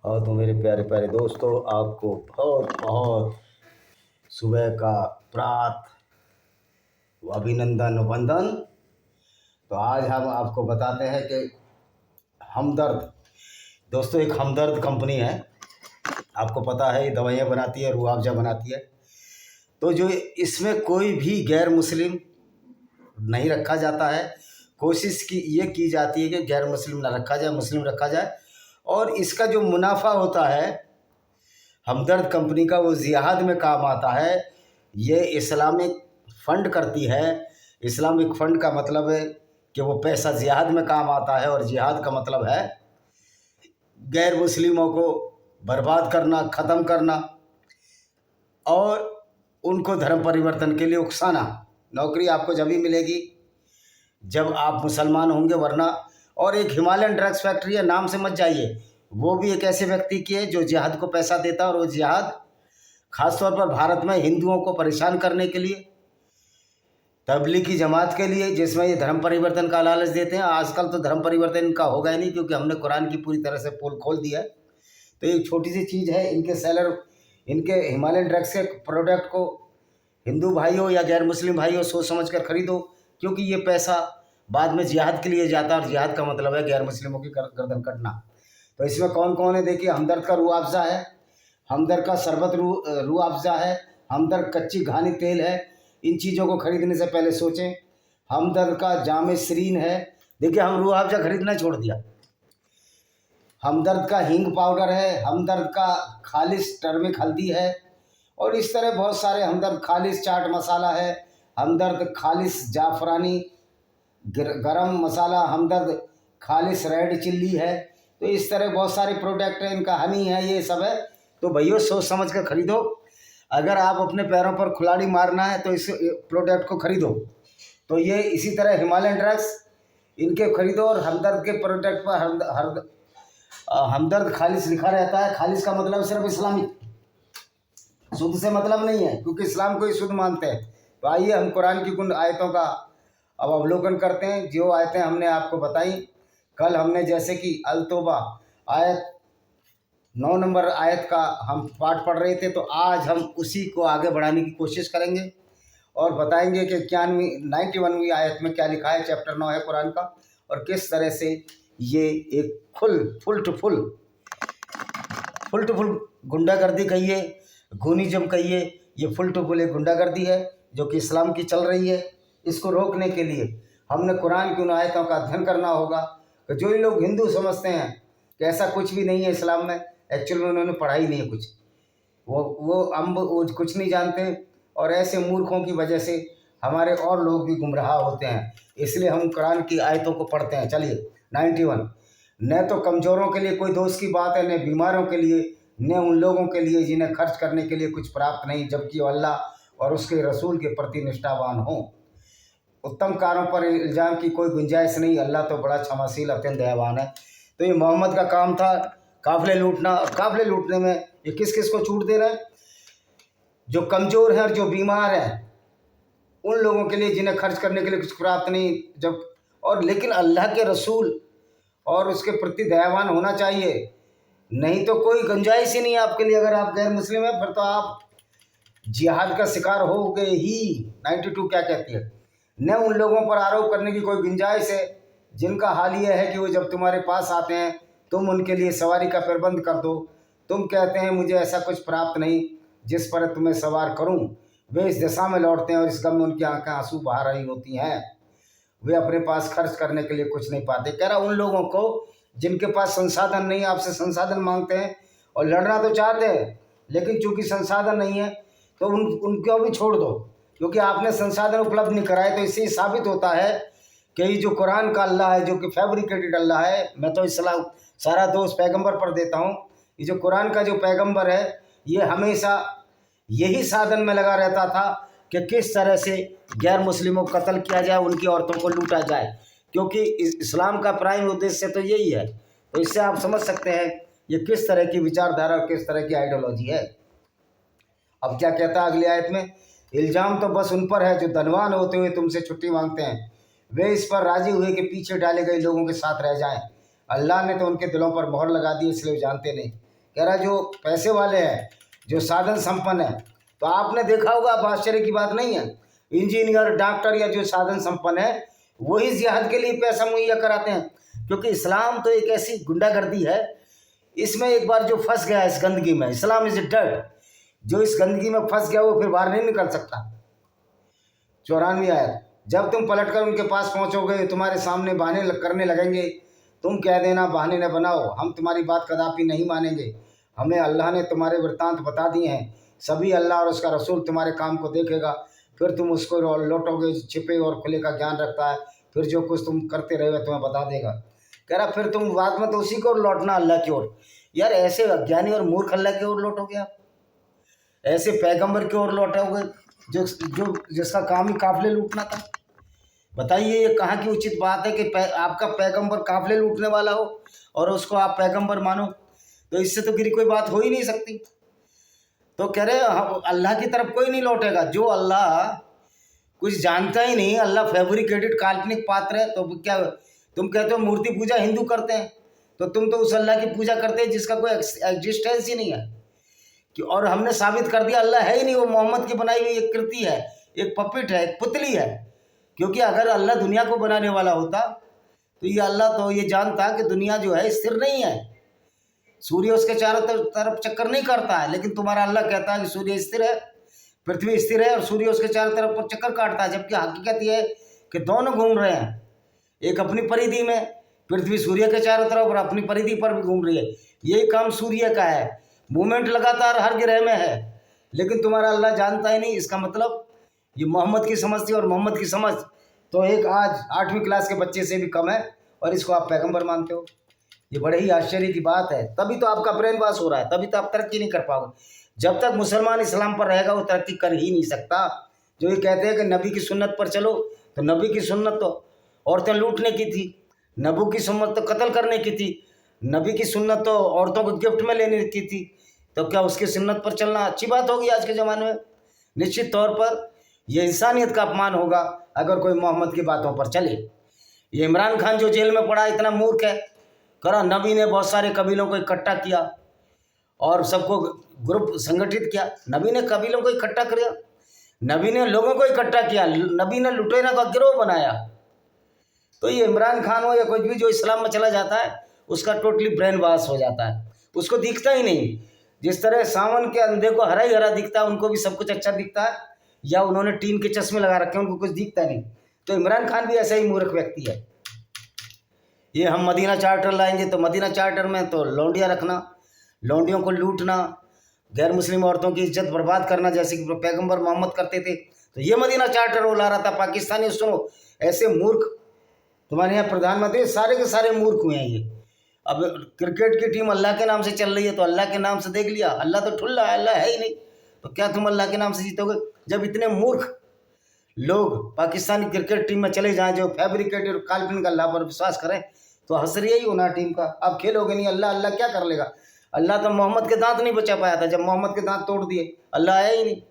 और तो मेरे प्यारे प्यारे दोस्तों, आपको बहुत बहुत सुबह का प्रात अभिनंदन वंदन। तो आज हम आपको बताते हैं कि हमदर्द, दोस्तों एक हमदर्द कंपनी है। आपको पता है ये दवाइयाँ बनाती है, रूह अफ़ज़ा बनाती है। तो जो इसमें कोई भी गैर मुस्लिम नहीं रखा जाता है। कोशिश की ये की जाती है कि गैर मुस्लिम ना रखा जाए, मुस्लिम रखा जाए। और इसका जो मुनाफा होता है हमदर्द कंपनी का, वो जिहाद में काम आता है। ये इस्लामिक फ़ंड करती है। इस्लामिक फ़ंड का मतलब है कि वो पैसा जिहाद में काम आता है, और जिहाद का मतलब है गैर मुस्लिमों को बर्बाद करना, ख़त्म करना और उनको धर्म परिवर्तन के लिए उकसाना। नौकरी आपको जब ही मिलेगी जब आप मुसलमान होंगे, वरना। और एक हिमालयन ड्रग्स फैक्ट्री है, नाम से मत जाइए। वो भी एक ऐसे व्यक्ति की है जो जिहाद को पैसा देता है, और वो जिहाद खासतौर पर भारत में हिंदुओं को परेशान करने के लिए, तबलीगी जमात के लिए, जिसमें ये धर्म परिवर्तन का लालच देते हैं। आजकल तो धर्म परिवर्तन इनका होगा ही नहीं, क्योंकि हमने कुरान की पूरी तरह से पोल खोल दिया है। तो एक छोटी सी चीज़ है, इनके सेलर, इनके हिमालयन ड्रग्स के प्रोडक्ट को हिंदू भाइयों या गैर मुस्लिम भाइयों सोच समझ कर खरीदो, क्योंकि ये पैसा बाद में जिहाद के लिए जाता है, और जिहाद का मतलब है गैर मुस्लिमों की गर्दन कटना। तो इसमें कौन कौन है देखिए। हमदर्द का रूह अफ़ज़ा है, हमदर्द का शरबत रूह अफ़ज़ा है, हमदर्द कच्ची घानी तेल है। इन चीज़ों को खरीदने से पहले सोचें। हमदर्द का जामे शरीन है। देखिए हम रूह अफ़ज़ा खरीदना छोड़ दिया। हमदर्द का हींग पाउडर है, हमदर्द का खालिश टर्मिक हल्दी है, और इस तरह बहुत सारे। हमदर्द खालिश चाट मसाला है, हमदर्द खालिश जाफरानी गरम मसाला, हमदर्द खालिश रेड चिल्ली है। तो इस तरह बहुत सारे प्रोडक्ट हैं, इनका हनी है, ये सब है। तो भैया सोच समझ कर खरीदो। अगर आप अपने पैरों पर कुल्हाड़ी मारना है तो इस प्रोडक्ट को खरीदो। तो ये इसी तरह हिमालयन ड्रग्स, इनके खरीदो। और हमदर्द के प्रोडक्ट पर हमदर्द खालिश लिखा रहता है। खालिश का मतलब सिर्फ इस्लामिक, शुद्ध से मतलब नहीं है, क्योंकि इस्लाम को ही शुद्ध मानते हैं। तो आइए हम कुरान की कुछ आयतों का अब अवलोकन करते हैं। जो आयतें हमने आपको बताई कल, हमने जैसे कि अल तौबा आयत 9 नंबर आयत का हम पाठ पढ़ रहे थे, तो आज हम उसी को आगे बढ़ाने की कोशिश करेंगे और बताएंगे कि 91वीं आयत में क्या लिखा है। चैप्टर 9 है कुरान का, और किस तरह से ये एक फुल टू फुल गुंडागर्दी कहिए, खूनीज़म कहिए, ये फुल टू फुल एक गुंडागर्दी है जो कि इस्लाम की चल रही है। इसको रोकने के लिए हमने कुरान की उन आयतों का अध्ययन करना होगा। तो जो लोग हिंदू समझते हैं कि ऐसा कुछ भी नहीं है इस्लाम में, एक्चुअल में उन्होंने पढ़ा ही नहीं है कुछ। वो कुछ नहीं जानते, और ऐसे मूर्खों की वजह से हमारे और लोग भी गुमराह होते हैं। इसलिए हम कुरान की आयतों को पढ़ते हैं। चलिए 91। न तो कमज़ोरों के लिए कोई दोस्त की बात है, न बीमारों के लिए, न उन लोगों के लिए जिन्हें खर्च करने के लिए कुछ प्राप्त नहीं, जबकि वो अल्लाह और उसके रसूल के प्रति निष्ठावान हों। उत्तम कार्यों पर इल्ज़ाम की कोई गुंजाइश नहीं, अल्लाह तो बड़ा क्षमाशील अत्यंत दयावान है। तो ये मोहम्मद का काम था काफ़िले लूटना। और काफ़िले लूटने में ये किस किस को छूट दे रहे हैं? जो कमज़ोर हैं और जो बीमार हैं, उन लोगों के लिए जिन्हें खर्च करने के लिए कुछ प्राप्त नहीं, जब और लेकिन अल्लाह के रसूल और उसके प्रति दयावान होना चाहिए। नहीं तो कोई गुंजाइश ही नहीं है आपके लिए। अगर आप गैर मुस्लिम हैं फिर तो आप जिहाद का शिकार हो गए ही। 92 क्या कहती है? न उन लोगों पर आरोप करने की कोई गुंजाइश है जिनका हाल यह है कि वो जब तुम्हारे पास आते हैं तुम उनके लिए सवारी का प्रबंध कर दो। तुम कहते हैं मुझे ऐसा कुछ प्राप्त नहीं जिस पर तुम्हें सवार करूं। वे इस दिशा में लौटते हैं और इस गम में उनकी आंखें आंसू बहा रही होती हैं। वे अपने पास खर्च करने के लिए कुछ नहीं पाते। कह रहा उन लोगों को जिनके पास संसाधन नहीं, आपसे संसाधन मांगते हैं और लड़ना तो चाहते हैं, लेकिन चूंकि संसाधन नहीं है तो उनको भी छोड़ दो, क्योंकि आपने संसाधन उपलब्ध नहीं कराए। तो इससे साबित होता है कि ये जो कुरान का अल्लाह है, जो कि फैब्रिकेटेड अल्लाह है, मैं तो इस्लाम सारा दोष पैगंबर पर देता हूँ। ये जो कुरान का जो पैगंबर है, ये हमेशा यही साधन में लगा रहता था कि किस तरह से गैर मुस्लिमों को कत्ल किया जाए, उनकी औरतों को लूटा जाए, क्योंकि इस्लाम का प्राइम उद्देश्य तो यही है। तो इससे आप समझ सकते हैं ये किस तरह की विचारधारा और किस तरह की आइडियोलॉजी है। अब क्या कहता है अगली आयत में? इल्ज़ाम तो बस उन पर है जो धनवान होते हुए तुमसे छुट्टी मांगते हैं। वे इस पर राजी हुए कि पीछे डाले गए लोगों के साथ रह जाएं। अल्लाह ने तो उनके दिलों पर मोहर लगा दी, इसलिए जानते नहीं। कह रहा जो पैसे वाले हैं, जो साधन संपन्न है, तो आपने देखा होगा, आप आश्चर्य की बात नहीं है, इंजीनियर, डॉक्टर या जो साधन संपन्न है वही जिहाद के लिए पैसा मुहैया कराते हैं। क्योंकि इस्लाम तो एक ऐसी गुंडागर्दी है, इसमें एक बार जो फंस गया इस गंदगी में, इस्लाम इज डर्ट, जो इस गंदगी में फंस गया वो फिर बाहर नहीं निकल सकता। 94 आयत, जब तुम पलटकर उनके पास पहुंचोगे, तुम्हारे सामने बहाने करने लगेंगे, तुम कह देना बहाने न बनाओ, हम तुम्हारी बात कदापि नहीं मानेंगे, हमें अल्लाह ने तुम्हारे वृत्तांत बता दिए हैं, सभी अल्लाह और उसका रसूल तुम्हारे काम को देखेगा, फिर तुम उसको लौटोगे। छिपे और खुले का ज्ञान रखता है, फिर जो कुछ तुम करते रहोगे तुम्हें बता देगा। कह रहा फिर तुम बाद में तो उसी को लौटना, अल्लाह की ओर। यार ऐसे अज्ञानी और मूर्ख अल्लाह की ओर लौटोगे आप? ऐसे पैगंबर की ओर लौटोगे जो जिसका काम ही काफिले लूटना था? बताइए ये कहाँ की उचित बात है कि आपका पैगंबर काफिले लूटने वाला हो और उसको आप पैगंबर मानो? तो इससे तो गिरी कोई बात हो ही नहीं सकती। तो कह रहे अल्लाह की तरफ कोई नहीं लौटेगा। जो अल्लाह कुछ जानता ही नहीं, अल्लाह फेब्रिकेटेड काल्पनिक पात्र है, तो क्या तुम कहते हो मूर्ति पूजा हिंदू करते हैं, तो तुम तो उस अल्लाह की पूजा करते हैं जिसका कोई एग्जिस्टेंस ही नहीं है कि, और हमने साबित कर दिया अल्लाह है ही नहीं, वो मोहम्मद की बनाई हुई एक कृति है, एक पपिट है, एक पुतली है। क्योंकि अगर अल्लाह दुनिया को बनाने वाला होता तो ये अल्लाह तो ये जानता कि दुनिया जो है स्थिर नहीं है, सूर्य उसके चारों तरफ चक्कर नहीं करता है, लेकिन तुम्हारा अल्लाह कहता है कि सूर्य स्थिर है, पृथ्वी स्थिर है और सूर्य उसके चारों तरफ पर चक्कर काटता है। जबकि हकीकत यह है कि दोनों घूम रहे हैं, एक अपनी परिधि में, पृथ्वी सूर्य के चारों तरफ और अपनी परिधि पर भी घूम रही है। यही काम सूर्य का है, मूवमेंट लगातार हर ग्रह में है, लेकिन तुम्हारा अल्लाह जानता ही नहीं। इसका मतलब ये मोहम्मद की समझ थी, और मोहम्मद की समझ तो एक आज 8वीं क्लास के बच्चे से भी कम है, और इसको आप पैगंबर मानते हो। ये बड़े ही आश्चर्य की बात है। तभी तो आपका ब्रेन वॉश हो रहा है, तभी तो आप तरक्की नहीं कर पाओगे। जब तक मुसलमान इस्लाम पर रहेगा वो तरक्की कर ही नहीं सकता। जो ये कहते हैं कि नबी की सुन्नत पर चलो, तो नबी की सुन्नत तो औरतें लूटने की थी, नबी की सुन्नत तो कत्ल करने की थी, नबी की सुन्नत तो औरतों को गिफ्ट में लेने की थी। तो क्या उसकी सुन्नत पर चलना अच्छी बात होगी आज के ज़माने में? निश्चित तौर पर यह इंसानियत का अपमान होगा अगर कोई मोहम्मद की बातों पर चले। ये इमरान खान जो जेल में पड़ा इतना मूर्ख है, करा नबी ने बहुत सारे कबीलों को इकट्ठा किया और सबको ग्रुप संगठित किया। नबी ने कबीलों को इकट्ठा किया, नबी ने लोगों को इकट्ठा किया, नबी ने लुटेरा का गिरोह बनाया। तो ये इमरान खान हो या कुछ भी जो इस्लाम में चला जाता है उसका टोटली ब्रेन वॉश हो जाता है, उसको दिखता ही नहीं। जिस तरह सावन के अंधे को हरा ही हरा दिखता है, उनको भी सब कुछ अच्छा दिखता है, या उन्होंने टीन के चश्मे लगा रखे हैं उनको कुछ दिखता नहीं। तो इमरान खान भी ऐसा ही मूर्ख व्यक्ति है। ये हम मदीना चार्टर लाएंगे, तो मदीना चार्टर में तो लौंडियाँ रखना, लौंडियों को लूटना, गैर मुस्लिम औरतों की इज्जत बर्बाद करना, जैसे कि पैगंबर मोहम्मद करते थे। तो ये मदीना चार्टर वो ला रहा था। पाकिस्तानी सुनो, ऐसे मूर्ख तुम्हारे यहाँ प्रधानमंत्री सारे के सारे मूर्ख हुए हैं। ये अब क्रिकेट की टीम अल्लाह के नाम से चल रही है, तो अल्लाह के नाम से देख लिया, अल्लाह तो ठुल्ला है, अल्लाह है ही नहीं, तो क्या तुम अल्लाह के नाम से जीतोगे? जब इतने मूर्ख लोग पाकिस्तानी क्रिकेट टीम में चले जाएं जो फैब्रिकेटेड काल्पनिक अल्लाह पर विश्वास करें, तो हसर यही होना टीम का। अब खेलोगे नहीं, अल्लाह अल्लाह क्या कर लेगा? अल्लाह तो मोहम्मद के दांत नहीं बचा पाया था, जब मोहम्मद के दांत तोड़ दिए अल्लाह है ही नहीं।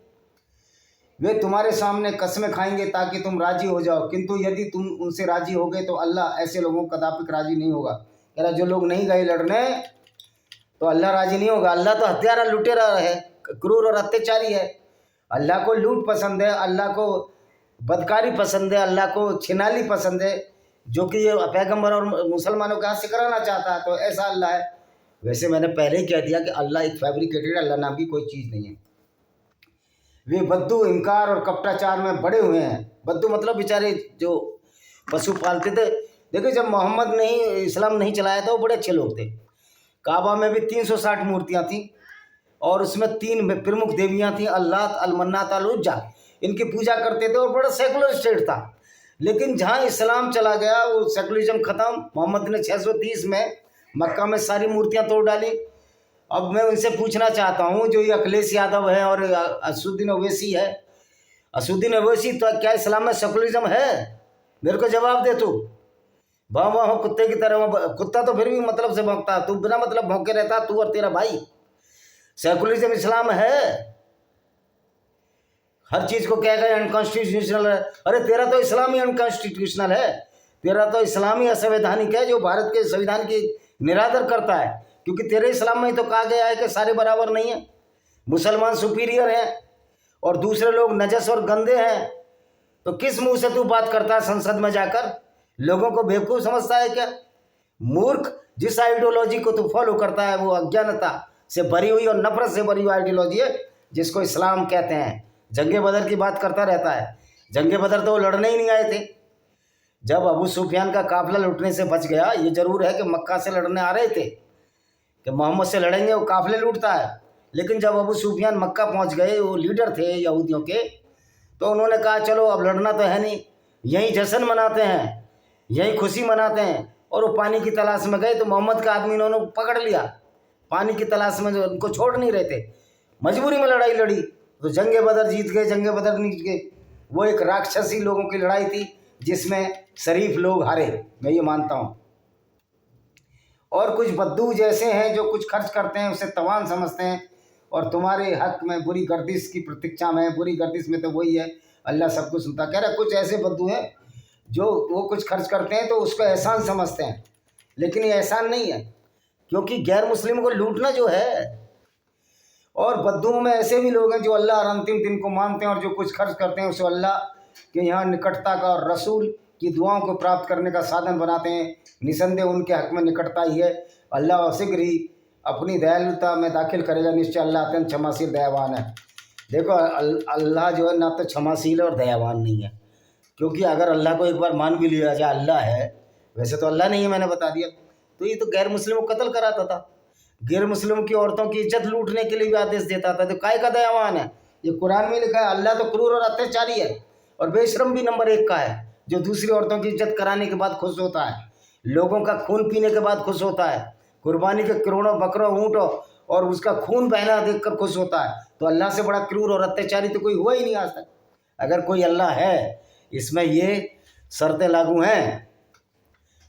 वे तुम्हारे सामने कसमें खाएंगे ताकि तुम राजी हो जाओ, किंतु यदि तुम उनसे राजी हो गए तो अल्लाह ऐसे लोगों को कदापि राजी नहीं होगा। कह रहा जो लोग नहीं गए लड़ने तो अल्लाह राजी नहीं होगा। अल्लाह तो हत्यारा लुटेरा है, क्रूर और अत्याचारी है। अल्लाह को लूट पसंद है, अल्लाह को बदकारी पसंद है, अल्लाह को छिनाली पसंद है, जो कि ये पैगंबर और मुसलमानों के हाथ से कराना चाहता है। तो ऐसा अल्लाह है। वैसे मैंने पहले ही कह दिया कि अल्लाह एक फैब्रिकेटेड, अल्लाह नाम की कोई चीज़ नहीं है। वे बद्दू, इनकार और कपटाचार में बड़े हुए हैं। बद्दू मतलब बेचारे जो पशु पालते थे। देखो जब मोहम्मद ने ही इस्लाम नहीं चलाया था वो बड़े अच्छे लोग थे। काबा में भी 360 मूर्तियाँ थीं और उसमें 3 प्रमुख देवियाँ थीं, अल्लाह, अलमन्नात, अल-उज्जा। इनकी पूजा करते थे और बड़ा सेकुलर स्टेट था। लेकिन जहाँ इस्लाम चला गया वो सेकुलरिज्म ख़त्म। मोहम्मद ने 630 में मक्का में सारी मूर्तियाँ तोड़ डाली। अब मैं उनसे पूछना चाहता हूँ, जो ये अखिलेश यादव है और असदुद्दीन ओवैसी है, असदुद्दीन ओवैसी, तो क्या इस्लाम में सेकुलरिज्म है? मेरे को जवाब दे तू। भाव भाव कुत्ते की तरह, कुत्ता तो फिर भी मतलब से भौंकता, तू बिना मतलब भौंके रहता, तू और तेरा भाई। सेकुलरिज्म इस्लाम है? हर चीज़ को क्या कहें अनकॉन्स्टिट्यूशनल है। अरे तेरा तो इस्लाम ही अनकॉन्स्टिट्यूशनल है, तेरा तो इस्लामी असंवैधानिक है जो भारत के संविधान की निरादर करता है। क्योंकि तेरे इस्लाम में तो कहा गया है कि सारे बराबर नहीं हैं, मुसलमान सुपीरियर हैं और दूसरे लोग नजस और गंदे हैं। तो किस मुंह से तू बात करता है संसद में जाकर? लोगों को बेवकूफ़ समझता है क्या? मूर्ख। जिस आइडियोलॉजी को तू फॉलो करता है वो अज्ञानता से भरी हुई और नफरत से भरी हुई आइडियोलॉजी है, जिसको इस्लाम कहते हैं। जंगे बदर की बात करता रहता है। जंगे बदर तो वो लड़ने ही नहीं आए थे। जब अबू सुफियान का काफिला लुटने से बच गया, ये जरूर है कि मक्का से लड़ने आ रहे थे कि मोहम्मद से लड़ेंगे, वो काफिले लूटता है। लेकिन जब अबू सुफियान मक्का पहुंच गए, वो लीडर थे यहूदियों के, तो उन्होंने कहा चलो अब लड़ना तो है नहीं, यहीं जश्न मनाते हैं, यहीं खुशी मनाते हैं। और वो पानी की तलाश में गए तो मोहम्मद का आदमी इन्होंने पकड़ लिया। पानी की तलाश में जो उनको छोड़ नहीं रहे थे, मजबूरी में लड़ाई लड़ी तो जंगे बदर जीत गए। जंगे बदर नहीं जीत गए, वो एक राक्षसी लोगों की लड़ाई थी जिसमें शरीफ लोग हारे, मैं ये मानता हूँ। और कुछ बद्दू जैसे हैं जो कुछ खर्च करते हैं उसे तवान समझते हैं और तुम्हारे हक में बुरी गर्दिश की प्रतीक्षा में, बुरी गर्दिश में तो वही है, अल्लाह सब कुछ सुनता। कह रहा कुछ ऐसे बद्दू हैं जो वो कुछ खर्च करते हैं तो उसको एहसान समझते हैं, लेकिन ये एहसान नहीं है, क्योंकि गैर मुस्लिम को लूटना जो है। और बद्दुओं में ऐसे भी लोग हैं जो अल्लाह और अंतिम दिन को मानते हैं और जो कुछ खर्च करते हैं उसे अल्लाह के यहाँ निकटता का और रसूल की दुआओं को प्राप्त करने का साधन बनाते हैं। निसंदेह उनके हक में निकटता ही है। अल्लाह शीघ्र ही अपनी दयालुता में दाखिल करेगा, निश्चय अल्लाह अत्यंत क्षमाशील दयावान है। देखो अल्लाह जो है ना तो क्षमाशील और दयावान नहीं है, क्योंकि अगर अल्लाह को एक बार मान भी लिया जाए अल्लाह है, वैसे तो अल्लाह नहीं है, मैंने बता दिया। तो ये तो गैर मुस्लिमों को कत्ल कराता था, गैर मुस्लिमों की औरतों की इज्जत लूटने के लिए भी आदेश देता था। तो काय का दयावान है? ये कुरान में लिखा है। अल्लाह तो क्रूर और अत्याचारी है और बेशरम भी नंबर 1 का है, जो दूसरी औरतों की इज्जत कराने के बाद खुश होता है, लोगों का खून पीने के बाद खुश होता है, कुर्बानी के करोड़ों बकरों ऊँटों और उसका खून बहना देखकर खुश होता है। तो अल्लाह से बड़ा क्रूर और अत्याचारी तो कोई हुआ ही नहीं आज तक। अगर कोई अल्लाह है, इसमें ये शर्तें लागू हैं।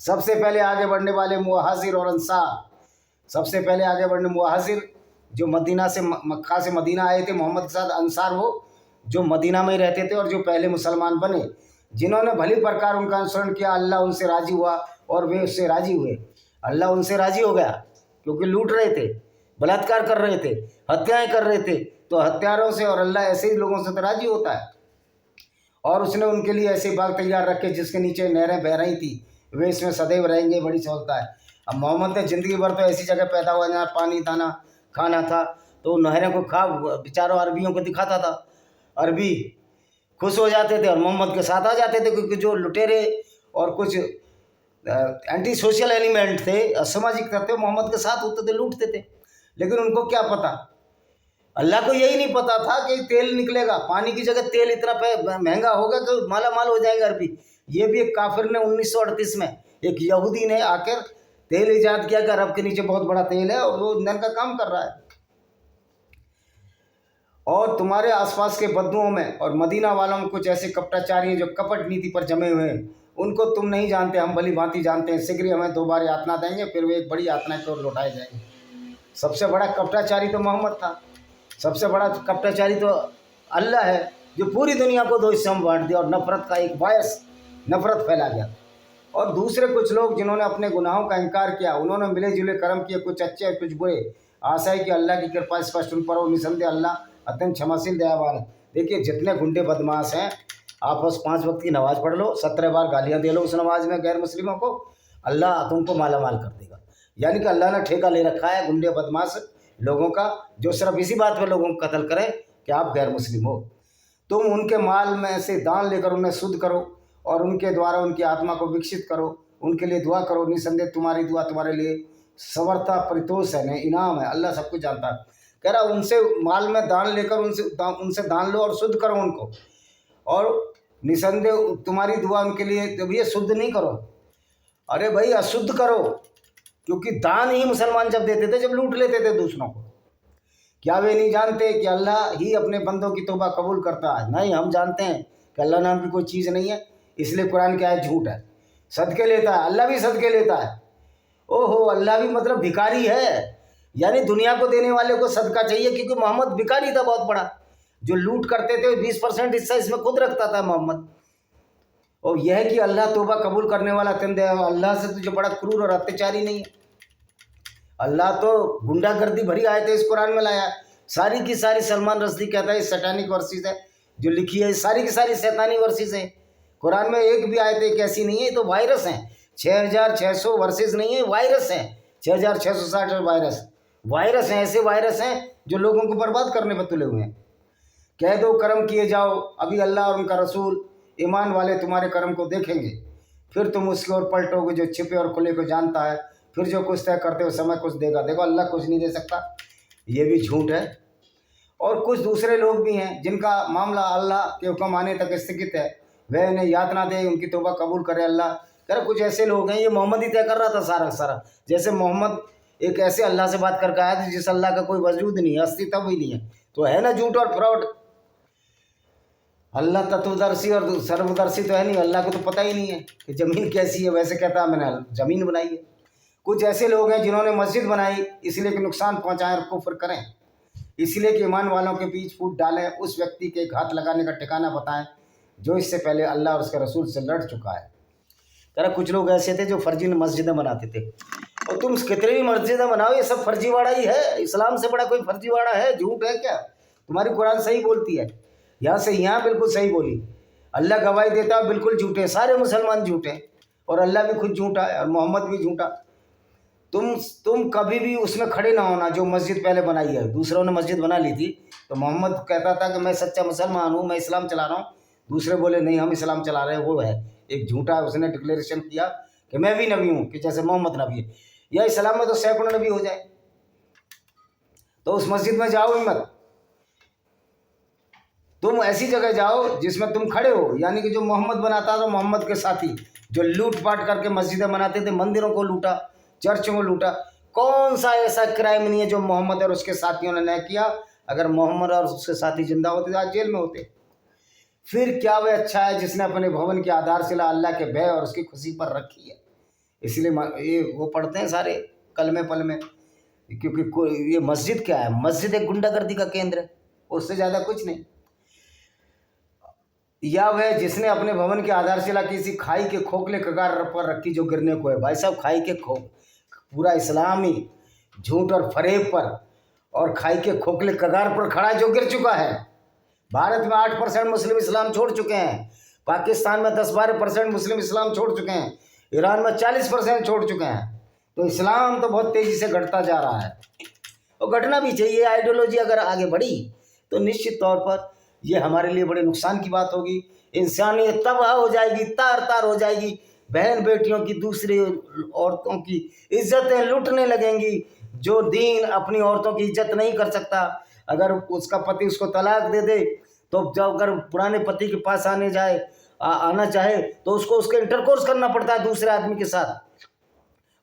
सबसे पहले आगे बढ़ने वाले मुहाजिर और अंसार, सबसे पहले आगे बढ़ने मुहाजिर जो मदीना से मक्का से मदीना आए थे मोहम्मद के साथ, अंसार वो जो मदीना में ही रहते थे और जो पहले मुसलमान बने, जिन्होंने भली प्रकार उनका अनुसरण किया, अल्लाह उनसे राजी हुआ और वे उससे राजी हुए। अल्लाह उनसे राजी हो गया क्योंकि लूट रहे थे, बलात्कार कर रहे थे, हत्याएं कर रहे थे। तो हत्यारों से और अल्लाह ऐसे ही लोगों से तो राजी होता है। और उसने उनके लिए ऐसे बाग तैयार रखे जिसके नीचे नहरें बह रही थी, वे इसमें सदैव रहेंगे, बड़ी सहूलता है। अब मोहम्मद ने ज़िंदगी भर तो ऐसी जगह पैदा हुआ जहाँ पानी दाना खाना था, तो नहरों को खा बेचारों अरबियों को दिखाता था। अरबी खुश हो जाते थे और मोहम्मद के साथ आ जाते थे, क्योंकि जो लुटेरे और कुछ एंटी सोशल एलिमेंट थे, असामाजिक तत्व मोहम्मद के साथ होते थे, लूटते थे। लेकिन उनको क्या पता, अल्लाह को यही नहीं पता था कि तेल निकलेगा, पानी की जगह तेल इतना महंगा होगा तो माला माल हो जाएगा अरबी। ये भी एक काफिर ने 1938 में एक यहूदी ने आकर तेल ईजाद किया कि अरब के नीचे बहुत बड़ा तेल है और वो ईंधन का काम कर रहा है। और तुम्हारे आसपास के बद्दुओं में और मदीना वालों में कुछ ऐसे कपटाचारी हैं जो कपट नीति पर जमे हुए हैं, उनको तुम नहीं जानते, हम भली भांति जानते हैं। शीघ्र हमें 2 बार यातना देंगे, फिर वे एक बड़ी यातना की ओर लौटाए जाएंगे। सबसे बड़ा कपटाचारी तो मोहम्मद था, सबसे बड़ा कपटाचारी तो अल्लाह है, जो पूरी दुनिया को 2 हिस्सों में बांट दिया और नफरत का एक वायरस, नफरत फैला गया। और दूसरे कुछ लोग जिन्होंने अपने गुनाहों का इनकार किया, उन्होंने मिले जुले कर्म किए, कुछ अच्छे कुछ बुरे। आशा है कि अल्लाह की कृपा स्पष्ट उन पर हो। निसंदेह अल्लाह अत्यंत क्षमाशील दयावान है। देखिए जितने गुंडे बदमाश हैं, आप बस 5 वक्त की नमाज़ पढ़ लो, 17 बार गालियाँ दे लो उस नमाज में गैर मुस्लिमों को, अल्लाह तुमको माला माल कर देगा। यानी कि अल्लाह ने ठेका ले रखा है गुंडे बदमाश लोगों का, जो सिर्फ इसी बात पर लोगों को कत्ल करें कि आप गैर मुस्लिम हो। तुम उनके माल में से दान लेकर उन्हें शुद्ध करो और उनके द्वारा उनकी आत्मा को विकसित करो, उनके लिए दुआ करो। निसंदेह तुम्हारी दुआ तुम्हारे लिए सवर्ता परितोष है, इनाम है, अल्लाह सब कुछ जानता है। कह रहा उनसे माल में दान लेकर उनसे दान लो और शुद्ध करो उनको, और निसंदेह तुम्हारी दुआ उनके लिए। तो भैया शुद्ध नहीं करो, अरे भाई अशुद्ध करो, क्योंकि दान ही मुसलमान जब देते थे जब लूट लेते थे दूसरों को। क्या वे नहीं जानते कि अल्लाह ही अपने बंदों की तौबा कबूल करता है? नहीं, हम जानते हैं कि अल्लाह नाम की कोई चीज़ नहीं है, इसलिए कुरान क्या है, झूठ है। सदके लेता है, अल्लाह भी सदके लेता है। ओहो, अल्लाह भी मतलब भिखारी है, यानी दुनिया को देने वाले को सदका चाहिए, क्योंकि मोहम्मद भिखारी था बहुत बड़ा, जो लूट करते थे 20% हिस्सा इसमें खुद रखता था मोहम्मद। और यह है कि अल्लाह तौबा कबूल करने वाला अत्यंत, अल्लाह से तुझे बड़ा क्रूर और अत्याचारी नहीं है। अल्लाह तो गुंडागर्दी भरी आयतें इस कुरान में लाया, सारी की सारी सलमान रश्दी कहता है सैतानिक वर्सेस है जो लिखी है, सारी की सारी शैतानी वर्सेस है। कुरान में एक भी आयत एक ऐसी नहीं है, तो वायरस हैं 6600 वर्सेस नहीं है, वायरस हैं 6660 वायरस हैं, ऐसे वायरस हैं जो लोगों को बर्बाद करने पर तुले हुए हैं। कह दो कर्म किए जाओ, अभी अल्लाह और उनका रसूल ईमान वाले तुम्हारे कर्म को देखेंगे, फिर तुम उसकी ओर पलटोगे जो छिपे और खुले को जानता है, फिर जो कुछ तय करते हो समय कुछ देगा। देखो अल्लाह कुछ नहीं दे सकता, ये भी झूठ है। और कुछ दूसरे लोग भी हैं जिनका मामला अल्लाह के हुक्म आने तक स्थगित है, वह इन्हें यातना दे, उनकी तौबा कबूल करे अल्लाह। कर कुछ ऐसे लोग हैं, ये मोहम्मद ही तय कर रहा था सारा सारा। जैसे मोहम्मद एक ऐसे अल्लाह से बात करके आया था जिस अल्लाह का कोई वजूद नहीं है, अस्तित्व ही नहीं है, तो है ना झूठ और फ्रॉड। अल्लाह तत्वदर्शी और सर्वदर्शी तो है नहीं, अल्लाह को तो पता ही नहीं है कि ज़मीन कैसी है, वैसे कहता है मैंने ज़मीन बनाई है। कुछ ऐसे लोग हैं जिन्होंने मस्जिद बनाई इसलिए कि नुकसान पहुंचाएं और कुफ्र करें, इसलिए कि ईमान वालों के बीच फूट डालें, उस व्यक्ति के घात लगाने का ठिकाना बताएं जो इससे पहले अल्लाह और उसके रसूल से लड़ चुका है। तरह कुछ लोग ऐसे थे जो फर्जी मस्जिदें बनाते थे, और तुम कितनी भी मस्जिदें बनाओ ये सब फर्जीवाड़ा ही है। इस्लाम से बड़ा कोई फर्जीवाड़ा है, झूठ है क्या? तुम्हारी कुरान सही बोलती है, यहाँ से यहाँ बिल्कुल सही बोली, अल्लाह गवाही देता है बिल्कुल झूठे, सारे मुसलमान झूठे और अल्लाह भी खुद झूठा है और मोहम्मद भी झूठा। तुम कभी भी उसमें खड़े ना होना जो मस्जिद पहले बनाई है। दूसरों ने मस्जिद बना ली थी तो मोहम्मद कहता था कि मैं सच्चा मुसलमान हूँ, मैं इस्लाम चला रहा हूँ, दूसरे बोले नहीं हम इस्लाम चला रहे हैं, वो है एक झूठा। उसने डिक्लेरेशन किया कि मैं भी नबी हूँ, कि जैसे मोहम्मद नबी है, या इस्लाम में तो सैकड़ों नबी हो जाए। तो उस मस्जिद में जाओ ही मत, तुम ऐसी जगह जाओ जिसमें तुम खड़े हो, यानी कि जो मोहम्मद बनाता था, मोहम्मद के साथी जो लूट पाट करके मस्जिदें बनाते थे, मंदिरों को लूटा, चर्चों को लूटा। कौन सा ऐसा क्राइम नहीं है जो मोहम्मद और उसके साथियों ने न किया? अगर मोहम्मद और उसके साथी जिंदा होते तो आज जेल में होते। फिर क्या वह अच्छा है जिसने अपने भवन की आधारशिला अल्लाह के भय और उसकी खुशी पर रखी है। इसलिए ये वो पढ़ते हैं सारे कलमे पल में, क्योंकि ये मस्जिद क्या है? मस्जिद एक गुंडागर्दी का केंद्र है, उससे ज़्यादा कुछ नहीं। या वह जिसने अपने भवन की आधारशिला किसी खाई के खोखले कगार पर रखी जो गिरने को है। भाई साहब, खाई के पूरा इस्लामी झूठ और फरेब पर और खाई के खोखले कगार पर खड़ा जो गिर चुका है। भारत में 8% मुस्लिम इस्लाम छोड़ चुके हैं, पाकिस्तान में 10-12% मुस्लिम इस्लाम छोड़ चुके हैं, ईरान में 40% छोड़ चुके हैं। तो इस्लाम तो बहुत तेज़ी से घटता जा रहा है और घटना भी चाहिए। आइडियोलॉजी अगर आगे बढ़ी तो निश्चित तौर पर ये हमारे लिए बड़े नुकसान की बात होगी। इंसानियत तबाह हो जाएगी, तार तार हो जाएगी, बहन बेटियों की दूसरी औरतों की इज्जतें लूटने लगेंगी। जो दीन अपनी औरतों की इज्जत नहीं कर सकता, अगर उसका पति उसको तलाक दे दे तो जब अगर पुराने पति के पास आना चाहे तो उसको उसके इंटरकोर्स करना पड़ता है दूसरे आदमी के साथ।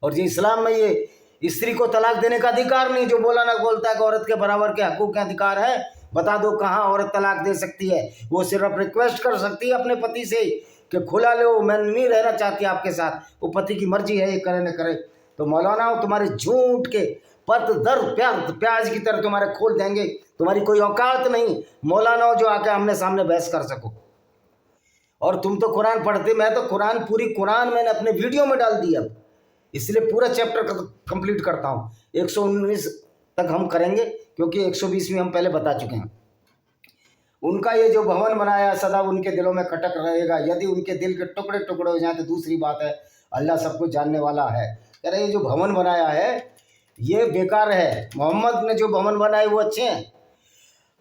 और जी इस्लाम में ये स्त्री को तलाक देने का अधिकार नहीं। जो मौलाना बोलता है कि औरत के बराबर के हकूक़ के अधिकार है, बता दो कहाँ औरत तलाक दे सकती है? वो सिर्फ रिक्वेस्ट कर सकती है अपने पति से कि खुला लो, मैं नहीं रहना चाहती आपके साथ। वो पति की मर्जी है, ये करे न करे। तो मौलाना तुम्हारे झूठ के पत दर प्याज की तरह तुम्हारे खोल देंगे। तुम्हारी कोई औकात नहीं मौलाना जो आके आमने सामने बहस कर सको। और तुम तो कुरान पढ़ते, मैं तो पूरी कुरान मैंने अपने वीडियो में डाल दी अब, इसलिए पूरा चैप्टर कंप्लीट करता हूँ। 119 तक हम करेंगे क्योंकि 120 में हम पहले बता चुके हैं। उनका ये जो भवन बनाया सदा उनके दिलों में खटक रहेगा। यदि उनके दिल के टुकड़े टुकड़े हो जाए तो दूसरी बात है, अल्लाह सब कुछ जानने वाला है। कह रहे ये जो भवन बनाया है ये बेकार है। मोहम्मद ने जो भवन बनाए वो अच्छे हैं।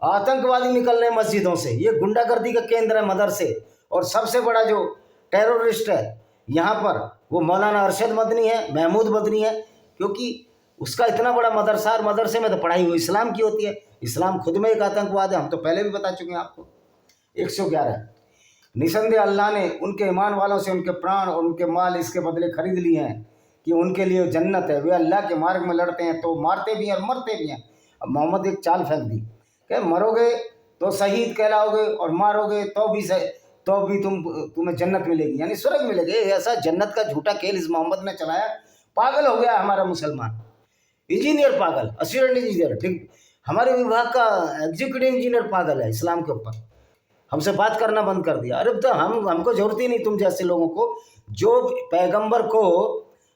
आतंकवादी निकल रहे मस्जिदों से, ये गुंडागर्दी का केंद्र है मदरसे। और सबसे बड़ा जो टेररिस्ट है यहाँ पर वो मौलाना अरशद मदनी है, महमूद मदनी है, क्योंकि उसका इतना बड़ा मदरसा, और मदरसे में तो पढ़ाई हुई इस्लाम की होती है। इस्लाम खुद में एक आतंकवाद है, हम तो पहले भी बता चुके हैं आपको। 111 निसंदेह अल्लाह ने उनके ईमान वालों से उनके प्राण और उनके माल इसके बदले खरीद लिए हैं कि उनके लिए जन्नत है। वे अल्लाह के मार्ग में लड़ते हैं तो मारते भी हैं और मरते भी हैं। अब मोहम्मद एक चाल फेंक दी कि मरोगे तो शहीद कहलाओगे और मारोगे तो भी तुम्हें जन्नत मिलेगी, यानी स्वर्ग मिलेगी। ऐसा जन्नत का झूठा खेल इस मोहम्मद ने चलाया। पागल हो गया हमारा मुसलमान। इंजीनियर पागल, असिस्टेंट इंजीनियर, ठीक, हमारे विभाग का एग्जीक्यूटिव इंजीनियर पागल है इस्लाम के ऊपर। हमसे बात करना बंद कर दिया। अरे तो हमको जरूरत ही नहीं तुम जैसे लोगों को, जो पैगंबर को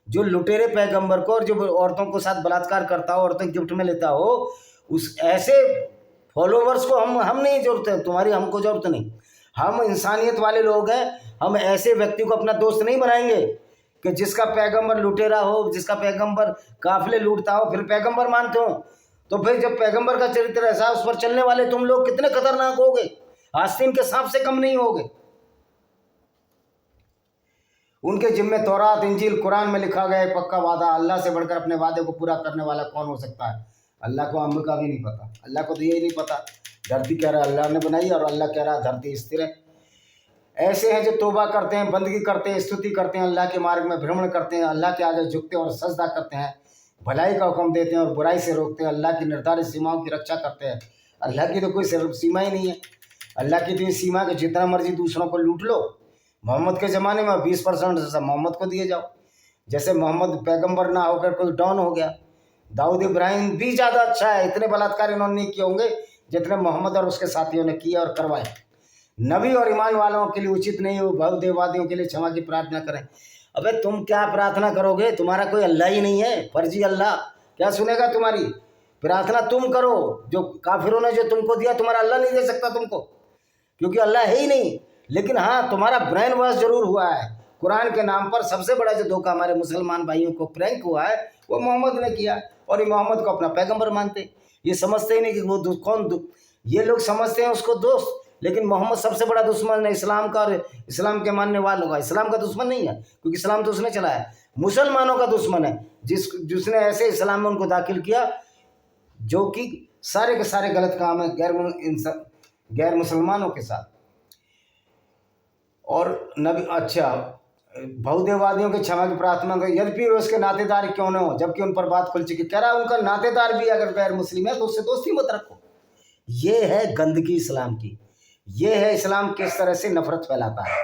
जो लुटेरे पैगंबर को और जो औरतों को साथ बलात्कार करता हो, औरतें गिफ्ट में लेता हो, उस ऐसे फॉलोवर्स को हम नहीं जरूरत है, तुम्हारी हमको जरूरत नहीं। हम इंसानियत वाले लोग हैं, हम ऐसे व्यक्ति को अपना दोस्त नहीं बनाएंगे कि जिसका पैगंबर लुटेरा हो, जिसका पैगंबर काफिले लूटता हो, फिर पैगंबर मानते हो। तो फिर जब पैगंबर का चरित्र ऐसा, उस पर चलने वाले तुम लोग कितने खतरनाक होगे, आस्तीन के सांप से कम नहीं होगे। उनके जिम्मे तौरात, इंजील, कुरान में लिखा गया एक पक्का वादा, अल्लाह से बढ़कर अपने वादे को पूरा करने वाला कौन हो सकता है। अल्लाह को अम्म का भी नहीं पता, अल्लाह को तो यही नहीं पता, धरती कह रहा है अल्लाह ने बनाई और अल्लाह कह रहा है धरती स्थिर है। ऐसे हैं जो तौबा करते हैं, बंदगी करते हैं, स्तुति करते हैं, अल्लाह के मार्ग में भ्रमण करते हैं, अल्लाह के आगे झुकते हैं और सजदा करते हैं, भलाई का हुक्म देते हैं और बुराई से रोकते हैं, अल्लाह की निर्धारित सीमाओं की रक्षा करते हैं। अल्लाह की तो कोई सीमा ही नहीं है। अल्लाह की तो सीमा के जितना मर्जी दूसरों को लूट लो। मोहम्मद के ज़माने में 20% सब मोहम्मद को दिए जाओ। जैसे मोहम्मद पैगंबर ना होकर कोई डॉन हो गया। दाऊद इब्राहिम भी ज़्यादा अच्छा है, इतने बलात्कार इन्होंने नहीं किए होंगे जितने मोहम्मद और उसके साथियों ने किए और करवाए। नबी और ईमान वालों के लिए उचित नहीं हो बहुदेववादियों के लिए क्षमा की प्रार्थना करें। अबे तुम क्या प्रार्थना करोगे, तुम्हारा कोई अल्लाह ही नहीं है, फर्जी अल्लाह क्या सुनेगा तुम्हारी प्रार्थना। तुम करो जो काफिरों ने जो तुमको दिया, तुम्हारा अल्लाह नहीं दे सकता तुमको, क्योंकि अल्लाह है ही नहीं। लेकिन हाँ, तुम्हारा ब्रेन वॉश जरूर हुआ है। कुरान के नाम पर सबसे बड़ा जो धोखा हमारे मुसलमान भाइयों को प्रैंक हुआ है वो मोहम्मद ने किया, और ये मोहम्मद को अपना पैगंबर मानते। ये समझते ही नहीं कि वो ये लोग समझते हैं उसको दोस्त, लेकिन मोहम्मद सबसे बड़ा दुश्मन है इस्लाम का और इस्लाम के मानने वालों का। इस्लाम का दुश्मन नहीं है, क्योंकि इस्लाम तो उसने चलाया। मुसलमानों का दुश्मन है जिसने ऐसे इस्लाम में उनको दाखिल किया जो कि सारे के सारे गलत काम है गैर मुसलमानों के साथ। और नबी अच्छा बहुदेववादियों के क्षमा की प्रार्थना कर, यद्यपि वे उसके नातेदार क्यों न हो, जबकि उन पर बात खुल चुकी। कह रहा है उनका नातेदार भी अगर गैर मुस्लिम है तो उससे दोस्ती मत रखो। ये है गंदगी इस्लाम की, ये है इस्लाम किस तरह से नफरत फैलाता है।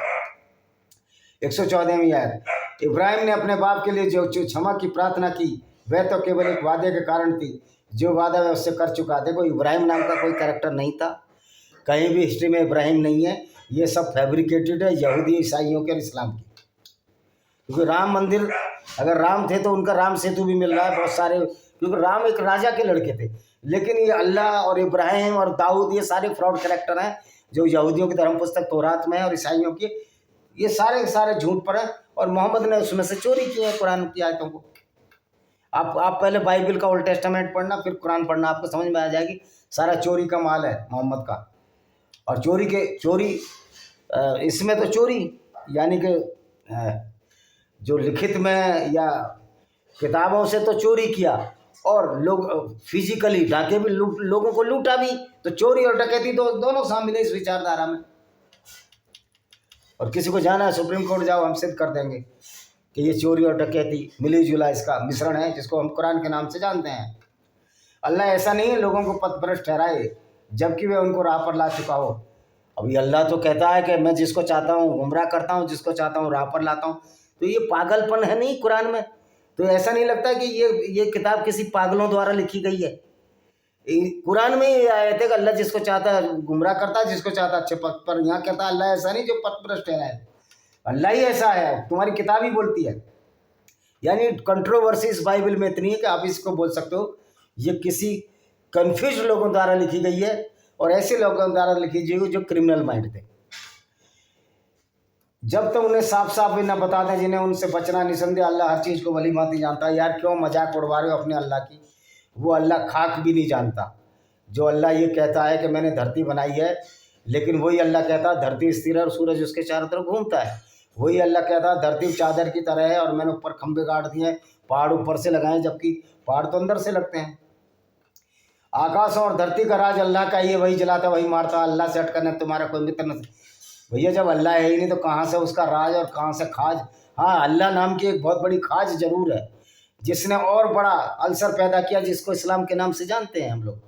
114वीं आयत, इब्राहिम ने अपने बाप के लिए जो क्षमा की प्रार्थना की वह तो केवल एक वादे के कारण थी, जो वादा वह उससे कर चुका। देखो इब्राहिम नाम का कोई कैरेक्टर नहीं था, कहीं भी हिस्ट्री में इब्राहिम नहीं है, ये सब फैब्रिकेटेड है यहूदी ईसाइयों के और इस्लाम की। क्योंकि राम मंदिर, अगर राम थे तो उनका राम सेतु भी मिल रहा है बहुत सारे, क्योंकि राम एक राजा के लड़के थे। लेकिन ये अल्लाह और इब्राहिम और दाऊद ये सारे फ्रॉड कैरेक्टर हैं जो यहूदियों की धर्म पुस्तक तौरात में है और ईसाइयों की, ये सारे सारे झूठ पर हैं। और मोहम्मद ने उसमें से चोरी की है कुरान की आयतों को। आप पहले बाइबल का ओल्ड टेस्टामेंट पढ़ना, फिर कुरान पढ़ना, आपको समझ में आ जाएगी। सारा चोरी का माल है मोहम्मद का। और चोरी इसमें तो चोरी यानी कि जो लिखित में या किताबों से तो चोरी किया, और लोग फिजिकली डाके भी लोगों को लूटा भी। तो चोरी और डकैती तो दोनों शामिल है इस विचारधारा में। और किसी को जाना है सुप्रीम कोर्ट जाओ, हम सिद्ध कर देंगे कि ये चोरी और डकैती मिली जुला इसका मिश्रण है, जिसको हम कुरान के नाम से जानते हैं। अल्लाह ऐसा नहीं है लोगों को पथभ्रष्ट ठहराए जबकि वे उनको राह पर ला चुका हो। अभी अल्लाह तो कहता है कि मैं जिसको चाहता हूँ गुमराह करता हूँ, जिसको चाहता हूँ राह पर लाता हूँ। तो ये पागलपन है नहीं कुरान में? तो ऐसा नहीं लगता कि ये किताब किसी पागलों द्वारा लिखी गई है? कुरान में ये आयत है कि अल्लाह जिसको चाहता है गुमराह करता है, जिसको चाहता है अच्छे पथ पर। यहाँ कहता है अल्लाह ऐसा नहीं जो पथभ्रष्ट है, अल्लाह ही ऐसा है, तुम्हारी किताब ही बोलती है। यानी कंट्रोवर्सी इस बाइबल में इतनी है कि आप इसको बोल सकते हो ये किसी कन्फ्यूज लोगों द्वारा लिखी गई है, और ऐसे लोगों द्वारा लिखी गई जो क्रिमिनल माइंड थे। जब तक उन्हें साफ साफ भी ना बता दें जिन्हें उनसे बचना। निसंदेह अल्लाह हर चीज़ को भली भांति जानता है। यार क्यों मजाक उड़वा रहे हो अपने अल्लाह की? वो अल्लाह खाक भी नहीं जानता। जो अल्लाह ये कहता है कि मैंने धरती बनाई है, लेकिन वही अल्लाह कहता है धरती स्थिर है और सूरज उसके चारों तरफ घूमता है। वही अल्लाह कहता है धरती चादर की तरह है और मैंने ऊपर खंभे गाड़ दिए हैं, पहाड़ ऊपर से लगाए, जबकि पहाड़ तो अंदर से लगते हैं। आकाश और धरती का राज अल्लाह का ही है, वही जलाता वही मारता, अल्लाह से हटकर न तुम्हारा कोई मित्र न। भैया जब अल्लाह है ही नहीं तो कहाँ से उसका राज और कहाँ से खाज? हाँ, अल्लाह नाम की एक बहुत बड़ी खाज जरूर है जिसने और बड़ा अल्सर पैदा किया, जिसको इस्लाम के नाम से जानते हैं हम लोग।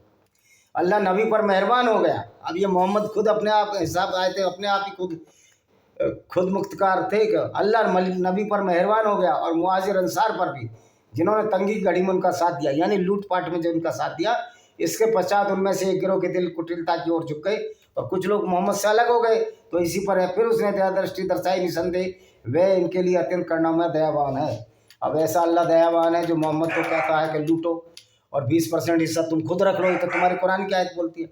अल्लाह नबी पर मेहरबान हो गया। अब ये मोहम्मद खुद अपने आप हिसाब आए थे, अपने आप ही खुद मुख्तकार थे कि अल्लाह नबी पर मेहरबान हो गया, और मुहाजिर अंसार पर भी जिन्होंने तंगी घड़ी में उनका साथ दिया, यानी लूटपाट में जो उनका साथ दिया। इसके पश्चात उनमें से एक गिरोह के दिल कुटिलता की ओर झुक गए और कुछ लोग मोहम्मद से अलग हो गए। तो इसी पर है फिर उसने दया दृष्टि दर्शाई, निसंदेह वह इनके लिए अत्यंत करुणामय दयावान है। अब ऐसा अल्लाह दयावान है जो मोहम्मद को कहता है कि लूटो और 20% हिस्सा तुम खुद रख लो, ये तो तुम्हारी कुरान की आयत बोलती है।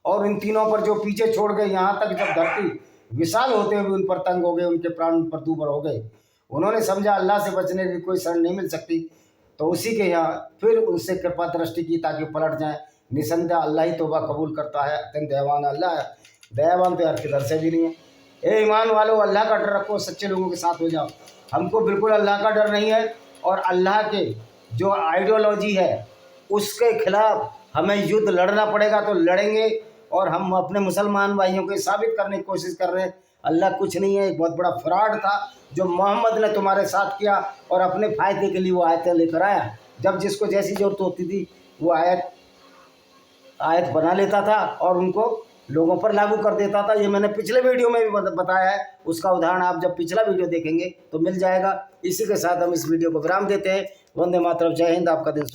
और इन तीनों पर जो पीछे छोड़ गए, यहाँ तक जब धरती विशाल होते हुए उन पर तंग हो गए, उनके प्राण उन पर दूभर हो गए, उन्होंने समझा अल्लाह से बचने की कोई शरण नहीं मिल सकती, तो उसी के यहाँ फिर उनसे कृपा दृष्टि की ताकि पलट जाएं। निसंदेह अल्लाह ही तौबा कबूल करता है, अत्यंत दयावान अल्लाह है, दयावान तो यार किधर से भी नहीं है। ए ईमान वालों, अल्लाह का डर रखो, सच्चे लोगों के साथ हो जाओ। हमको बिल्कुल अल्लाह का डर नहीं है, और अल्लाह के जो आइडियोलॉजी है उसके खिलाफ हमें युद्ध लड़ना पड़ेगा तो लड़ेंगे। और हम अपने मुसलमान भाइयों को साबित करने की कोशिश कर रहे हैं अल्लाह कुछ नहीं है, एक बहुत बड़ा फ्रॉड था जो मोहम्मद ने तुम्हारे साथ किया, और अपने फ़ायदे के लिए वो आयतें लेकर आया। जब जिसको जैसी ज़रूरत होती थी वो आयत बना लेता था और उनको लोगों पर लागू कर देता था। ये मैंने पिछले वीडियो में भी बताया है, उसका उदाहरण आप जब पिछला वीडियो देखेंगे तो मिल जाएगा। इसी के साथ हम इस वीडियो को विराम देते हैं। वंदे मातरम, जय हिंद, आपका दिन